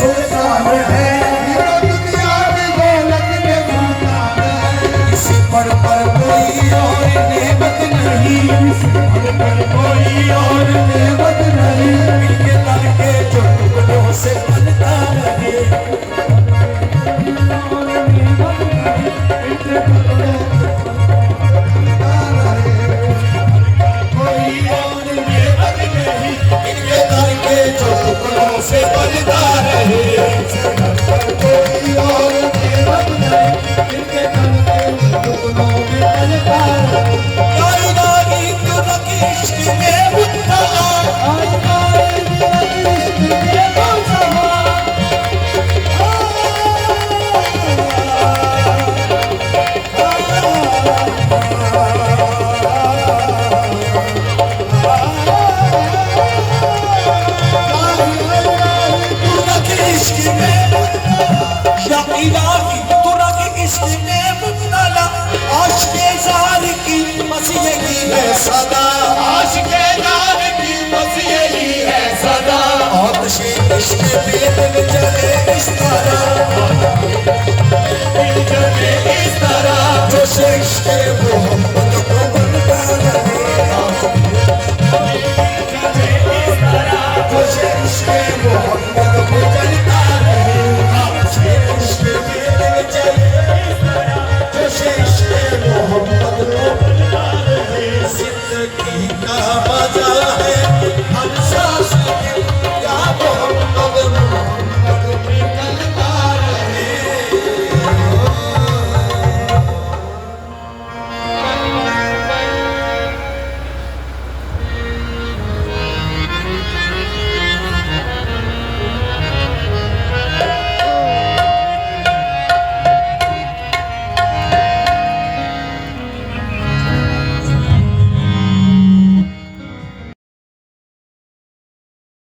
सुल्तान है, दुनिया की दौलत में सुल्तान है। इसी पर कोई और नेमत नहीं, इसी पर कोई और नेमत नहीं। इनके तन के जो टुकड़ों से बनता रहे, से बनता रहे, कोई और नेमत नहीं, इनके तन के टुकड़ों में बनता रहे। दाई तुरक इश्क में मुत्तला, दाई तुरक इश्क में मुत्तला। सदा आशिक़े ज़ार की बस यही है सदा। आतिशे इश्क़ पे दिल जले इस तरह, जले इस तरह। जोश इश्क़ मोहब्बत को बनता रहे, जोश इश्क़